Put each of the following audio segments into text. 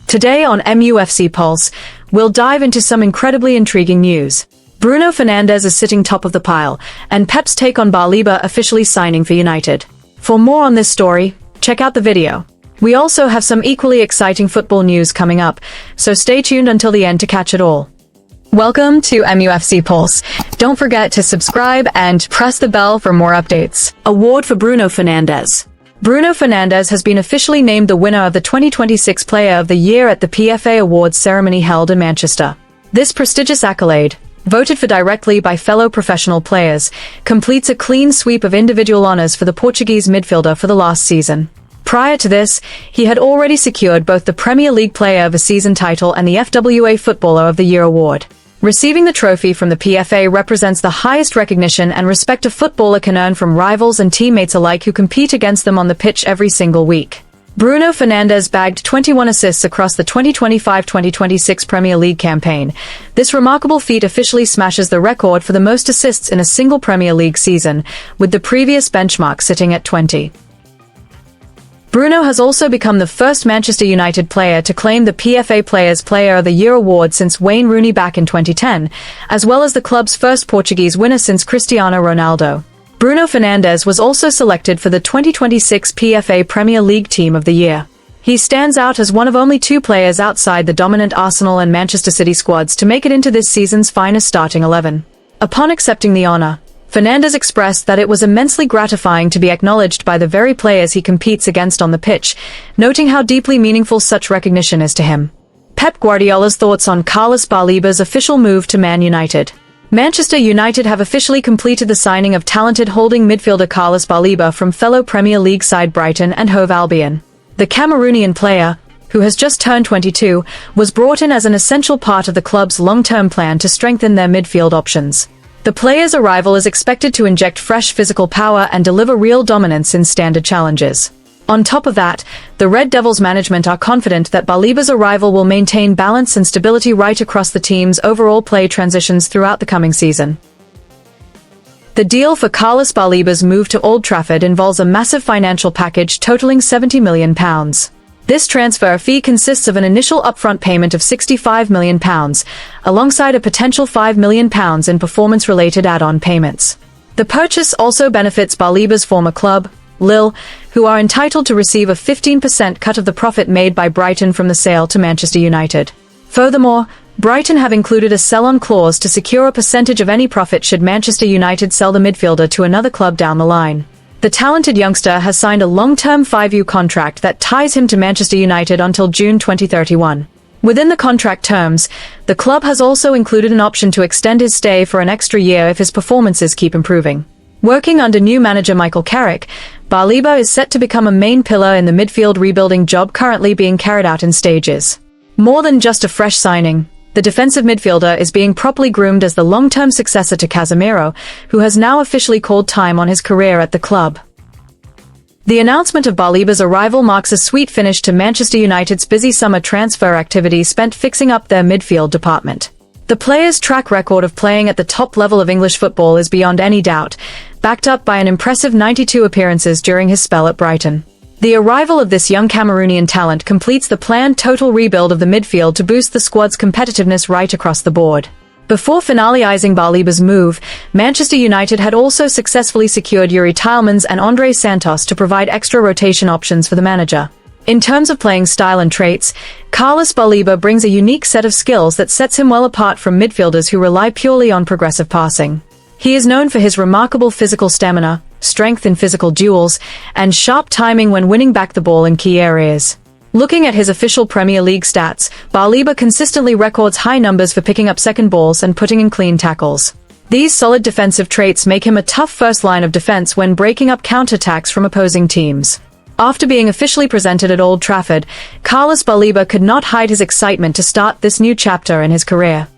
Today on MUFC Pulse, we'll dive into some incredibly intriguing news. Bruno Fernandes is sitting top of the pile, and Pep's take on Baleba officially signing for United. For more on this story, check out the video. We also have some equally exciting football news coming up, so stay tuned until the end to catch it all. Welcome to MUFC Pulse. Don't forget to subscribe and press the bell for more updates. Award for Bruno Fernandes. Bruno Fernandes has been officially named the winner of the 2026 Player of the Year at the PFA Awards ceremony held in Manchester. This prestigious accolade, voted for directly by fellow professional players, completes a clean sweep of individual honours for the Portuguese midfielder for the last season. Prior to this, he had already secured both the Premier League Player of the Season title and the FWA Footballer of the Year award. Receiving the trophy from the PFA represents the highest recognition and respect a footballer can earn from rivals and teammates alike who compete against them on the pitch every single week. Bruno Fernandes bagged 21 assists across the 2025-2026 Premier League campaign. This remarkable feat officially smashes the record for the most assists in a single Premier League season, with the previous benchmark sitting at 20. Bruno has also become the first Manchester United player to claim the PFA Players Player of the Year award since Wayne Rooney back in 2010, as well as the club's first Portuguese winner since Cristiano Ronaldo. Bruno Fernandes was also selected for the 2026 PFA Premier League Team of the Year. He stands out as one of only two players outside the dominant Arsenal and Manchester City squads to make it into this season's finest starting 11. Upon accepting the honour, Fernandes expressed that it was immensely gratifying to be acknowledged by the very players he competes against on the pitch, noting how deeply meaningful such recognition is to him. Pep Guardiola's thoughts on Carlos Baleba's official move to Man United. Manchester United have officially completed the signing of talented holding midfielder Carlos Baleba from fellow Premier League side Brighton and Hove Albion. The Cameroonian player, who has just turned 22, was brought in as an essential part of the club's long-term plan to strengthen their midfield options. The player's arrival is expected to inject fresh physical power and deliver real dominance in standard challenges. On top of that, the Red Devils management are confident that Baleba's arrival will maintain balance and stability right across the team's overall play transitions throughout the coming season. The deal for Carlos Baleba's move to Old Trafford involves a massive financial package totaling £70 million. This transfer fee consists of an initial upfront payment of £65 million, alongside a potential £5 million in performance-related add-on payments. The purchase also benefits Baleba's former club, Lille, who are entitled to receive a 15% cut of the profit made by Brighton from the sale to Manchester United. Furthermore, Brighton have included a sell-on clause to secure a percentage of any profit should Manchester United sell the midfielder to another club down the line. The talented youngster has signed a long-term 5-year contract that ties him to Manchester United until June 2031. Within the contract terms, the club has also included an option to extend his stay for an extra year if his performances keep improving. Working under new manager Michael Carrick, Baleba is set to become a main pillar in the midfield rebuilding job currently being carried out in stages. More than just a fresh signing, the defensive midfielder is being properly groomed as the long-term successor to Casemiro, who has now officially called time on his career at the club. The announcement of Baleba's arrival marks a sweet finish to Manchester United's busy summer transfer activity spent fixing up their midfield department. The player's track record of playing at the top level of English football is beyond any doubt, backed up by an impressive 92 appearances during his spell at Brighton. The arrival of this young Cameroonian talent completes the planned total rebuild of the midfield to boost the squad's competitiveness right across the board. Before finalizing Baleba's move, Manchester United had also successfully secured Yuri Tielemans and Andre Santos to provide extra rotation options for the manager. In terms of playing style and traits, Carlos Baleba brings a unique set of skills that sets him well apart from midfielders who rely purely on progressive passing. He is known for his remarkable physical stamina, strength in physical duels, and sharp timing when winning back the ball in key areas. Looking at his official Premier League stats, Baleba consistently records high numbers for picking up second balls and putting in clean tackles. These solid defensive traits make him a tough first line of defense when breaking up counterattacks from opposing teams. After being officially presented at Old Trafford, Carlos Baleba could not hide his excitement to start this new chapter in his career.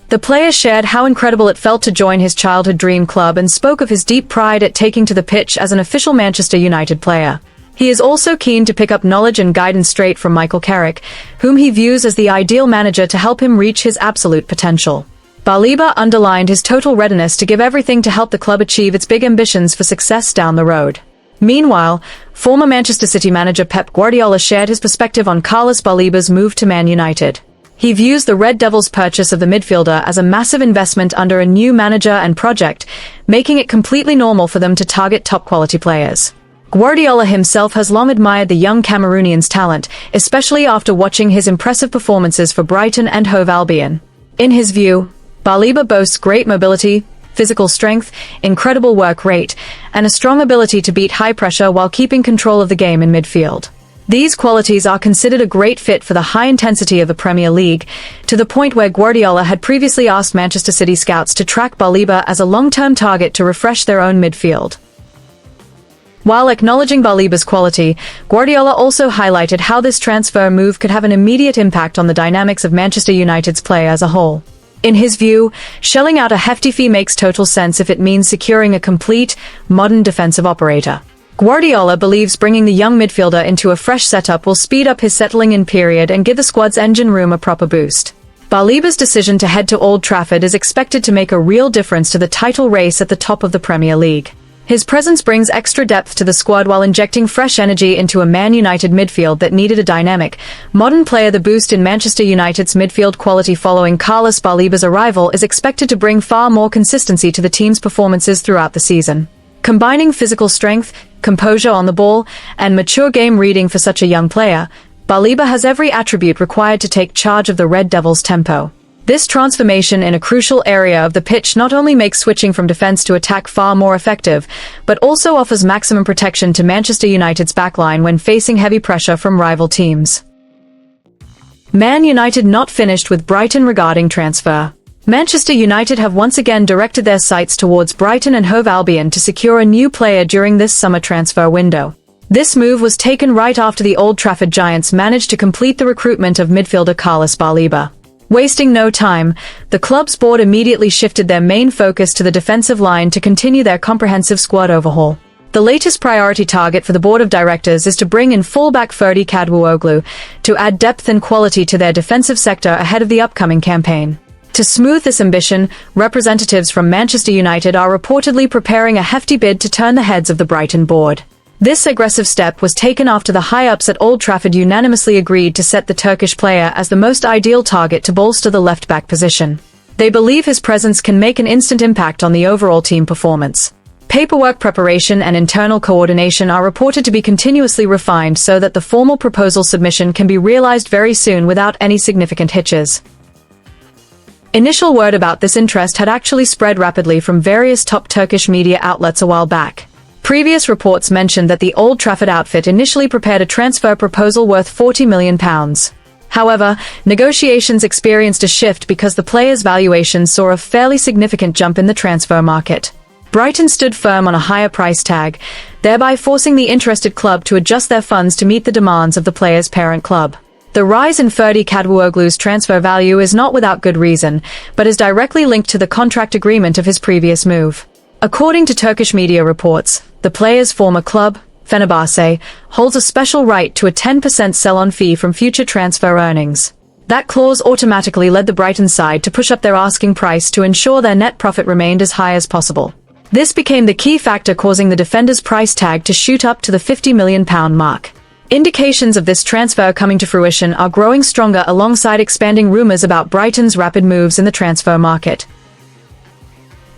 The player shared how incredible it felt to join his childhood dream club and spoke of his deep pride at taking to the pitch as an official Manchester United player. He is also keen to pick up knowledge and guidance straight from Michael Carrick, whom he views as the ideal manager to help him reach his absolute potential. Baleba underlined his total readiness to give everything to help the club achieve its big ambitions for success down the road. Meanwhile, Former Manchester City manager Pep Guardiola shared his perspective on Carlos Baleba's move to Man United. He views the Red Devils' purchase of the midfielder as a massive investment under a new manager and project, making it completely normal for them to target top-quality players. Guardiola himself has long admired the young Cameroonian's talent, especially after watching his impressive performances for Brighton and Hove Albion. In his view, Baleba boasts great mobility, physical strength, incredible work rate, and a strong ability to beat high pressure while keeping control of the game in midfield. These qualities are considered a great fit for the high intensity of the Premier League, to the point where Guardiola had previously asked Manchester City scouts to track Baleba as a long-term target to refresh their own midfield. While acknowledging Baleba's quality, Guardiola also highlighted how this transfer move could have an immediate impact on the dynamics of Manchester United's play as a whole. In his view, shelling out a hefty fee makes total sense if it means securing a complete, modern defensive operator. Guardiola believes bringing the young midfielder into a fresh setup will speed up his settling-in period and give the squad's engine room a proper boost. Baleba's decision to head to Old Trafford is expected to make a real difference to the title race at the top of the Premier League. His presence brings extra depth to the squad while injecting fresh energy into a Man United midfield that needed a dynamic, modern player. The boost in Manchester United's midfield quality following Carlos Baleba's arrival is expected to bring far more consistency to the team's performances throughout the season. Combining physical strength, composure on the ball, and mature game reading for such a young player, Baleba has every attribute required to take charge of the Red Devils' tempo. This transformation in a crucial area of the pitch not only makes switching from defense to attack far more effective, but also offers maximum protection to Manchester United's backline when facing heavy pressure from rival teams. Man United not finished with Brighton regarding transfer. Manchester United have once again directed their sights towards Brighton and Hove Albion to secure a new player during this summer transfer window. This move was taken right after the Old Trafford Giants managed to complete the recruitment of midfielder Carlos Baleba. Wasting no time, the club's board immediately shifted their main focus to the defensive line to continue their comprehensive squad overhaul. The latest priority target for the board of directors is to bring in fullback Ferdi Kadwooglu to add depth and quality to their defensive sector ahead of the upcoming campaign. To smooth this ambition, representatives from Manchester United are reportedly preparing a hefty bid to turn the heads of the Brighton board. This aggressive step was taken after the high-ups at Old Trafford unanimously agreed to set the Turkish player as the most ideal target to bolster the left-back position. They believe his presence can make an instant impact on the overall team performance. Paperwork preparation and internal coordination are reported to be continuously refined so that the formal proposal submission can be realized very soon without any significant hitches. Initial word about this interest had actually spread rapidly from various top Turkish media outlets a while back. Previous reports mentioned that the Old Trafford outfit initially prepared a transfer proposal worth £40 million. However, negotiations experienced a shift because the player's valuation saw a fairly significant jump in the transfer market. Brighton stood firm on a higher price tag, thereby forcing the interested club to adjust their funds to meet the demands of the player's parent club. The rise in Ferdi Kadwooglu's transfer value is not without good reason, but is directly linked to the contract agreement of his previous move. According to Turkish media reports, the player's former club, Fenerbahce, holds a special right to a 10% sell-on fee from future transfer earnings. That clause automatically led the Brighton side to push up their asking price to ensure their net profit remained as high as possible. This became the key factor causing the defender's price tag to shoot up to the £50 million mark. Indications of this transfer coming to fruition are growing stronger alongside expanding rumors about Brighton's rapid moves in the transfer market.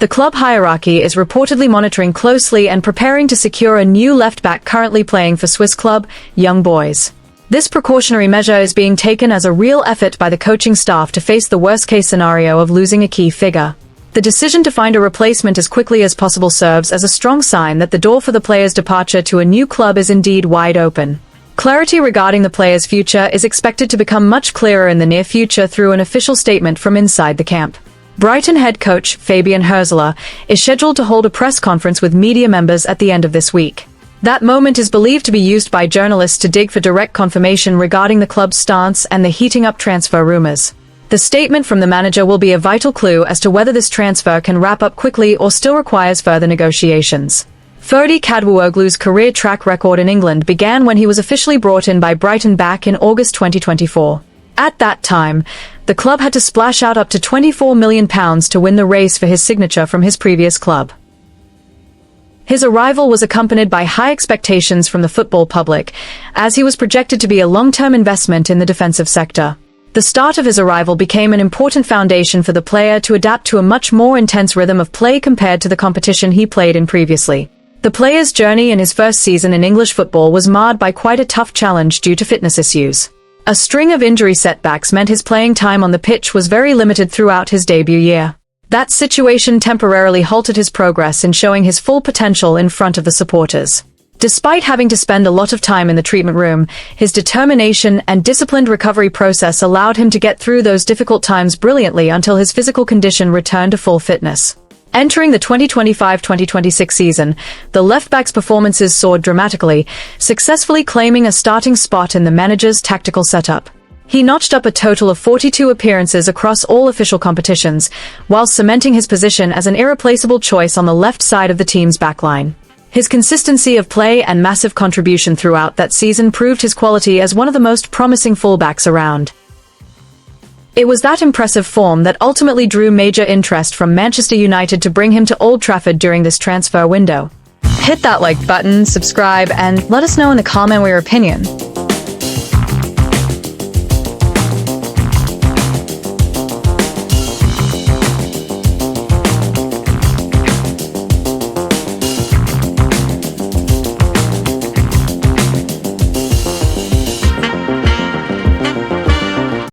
The club hierarchy is reportedly monitoring closely and preparing to secure a new left-back currently playing for Swiss club, Young Boys. This precautionary measure is being taken as a real effort by the coaching staff to face the worst-case scenario of losing a key figure. The decision to find a replacement as quickly as possible serves as a strong sign that the door for the player's departure to a new club is indeed wide open. Clarity regarding the player's future is expected to become much clearer in the near future through an official statement from inside the camp. Brighton head coach Fabian Hürzeler is scheduled to hold a press conference with media members at the end of this week. That moment is believed to be used by journalists to dig for direct confirmation regarding the club's stance and the heating up transfer rumors. The statement from the manager will be a vital clue as to whether this transfer can wrap up quickly or still requires further negotiations. Ferdi Kadwooglu's career track record in England began when he was officially brought in by Brighton back in August 2024. At that time, the club had to splash out up to £24 million to win the race for his signature from his previous club. His arrival was accompanied by high expectations from the football public, as he was projected to be a long-term investment in the defensive sector. The start of his arrival became an important foundation for the player to adapt to a much more intense rhythm of play compared to the competition he played in previously. The player's journey in his first season in English football was marred by quite a tough challenge due to fitness issues. A string of injury setbacks meant his playing time on the pitch was very limited throughout his debut year. That situation temporarily halted his progress in showing his full potential in front of the supporters. Despite having to spend a lot of time in the treatment room, his determination and disciplined recovery process allowed him to get through those difficult times brilliantly until his physical condition returned to full fitness. Entering the 2025-2026 season, the left-back's performances soared dramatically, successfully claiming a starting spot in the manager's tactical setup. He notched up a total of 42 appearances across all official competitions, while cementing his position as an irreplaceable choice on the left side of the team's backline. His consistency of play and massive contribution throughout that season proved his quality as one of the most promising fullbacks around. It was that impressive form that ultimately drew major interest from Manchester United to bring him to Old Trafford during this transfer window. Hit that like button, subscribe, and let us know in the comment your opinion.